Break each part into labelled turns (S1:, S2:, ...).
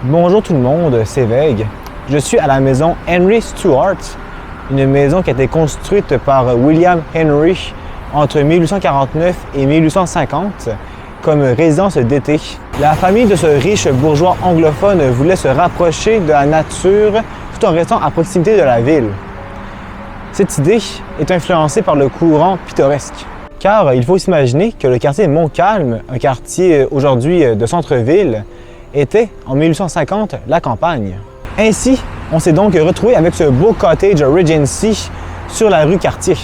S1: Bonjour tout le monde, c'est Veg. Je suis à la maison Henry Stuart, une maison qui a été construite par William Henry entre 1849 et 1850 comme résidence d'été. La famille de ce riche bourgeois anglophone voulait se rapprocher de la nature tout en restant à proximité de la ville. Cette idée est influencée par le courant pittoresque. Car il faut s'imaginer que le quartier Montcalm, un quartier aujourd'hui de centre-ville, était en 1850 la campagne. Ainsi, on s'est donc retrouvé avec ce beau cottage Regency sur la rue Cartier.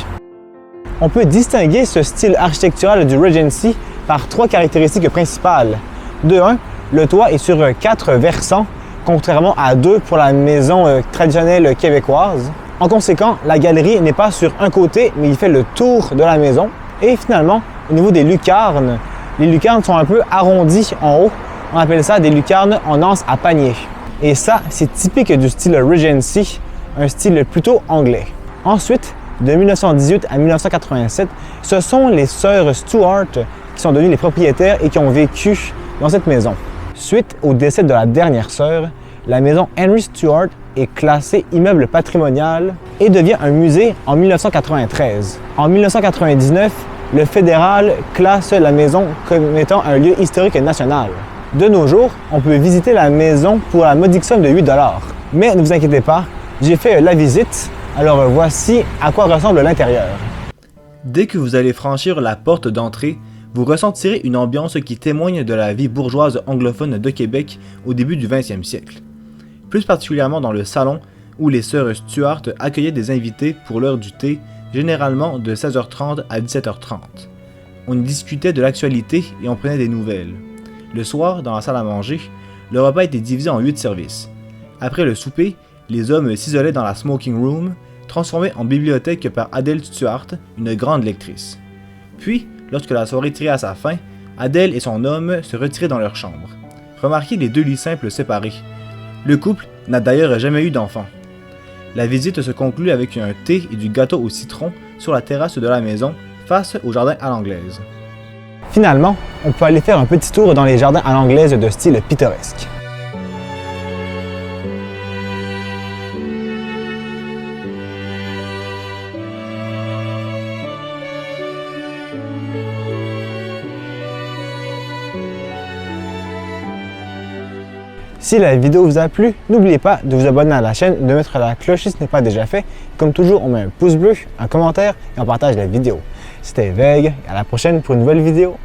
S1: On peut distinguer ce style architectural du Regency par trois caractéristiques principales. De un, le toit est sur 4 versants, contrairement à 2 pour la maison traditionnelle québécoise. En conséquent, la galerie n'est pas sur un côté, mais il fait le tour de la maison. Et finalement, au niveau des lucarnes, les lucarnes sont un peu arrondies en haut. On appelle ça des lucarnes en anse à panier. Et ça, c'est typique du style Regency, un style plutôt anglais. Ensuite, de 1918 à 1987, ce sont les sœurs Stuart qui sont devenues les propriétaires et qui ont vécu dans cette maison. Suite au décès de la dernière sœur, la maison Henry Stuart est classée immeuble patrimonial et devient un musée en 1993. En 1999, le fédéral classe la maison comme étant un lieu historique national. De nos jours, on peut visiter la maison pour la modique somme de 8 $. Mais ne vous inquiétez pas, j'ai fait la visite, alors voici à quoi ressemble l'intérieur.
S2: Dès que vous allez franchir la porte d'entrée, vous ressentirez une ambiance qui témoigne de la vie bourgeoise anglophone de Québec au début du 20e siècle. Plus particulièrement dans le salon où les sœurs Stuart accueillaient des invités pour l'heure du thé, généralement de 16h30 à 17h30. On y discutait de l'actualité et on prenait des nouvelles. Le soir, dans la salle à manger, le repas était divisé en 8 services. Après le souper, les hommes s'isolaient dans la smoking room, transformée en bibliothèque par Adèle Stuart, une grande lectrice. Puis, lorsque la soirée tirait à sa fin, Adèle et son homme se retiraient dans leur chambre. Remarquez les 2 lits simples séparés. Le couple n'a d'ailleurs jamais eu d'enfant. La visite se conclut avec un thé et du gâteau au citron sur la terrasse de la maison, face au jardin à l'anglaise.
S1: Finalement, on peut aller faire un petit tour dans les jardins à l'anglaise de style pittoresque. Si la vidéo vous a plu, n'oubliez pas de vous abonner à la chaîne, de mettre la cloche si ce n'est pas déjà fait. Comme toujours, on met un pouce bleu, un commentaire et on partage la vidéo. C'était Veg, à la prochaine pour une nouvelle vidéo.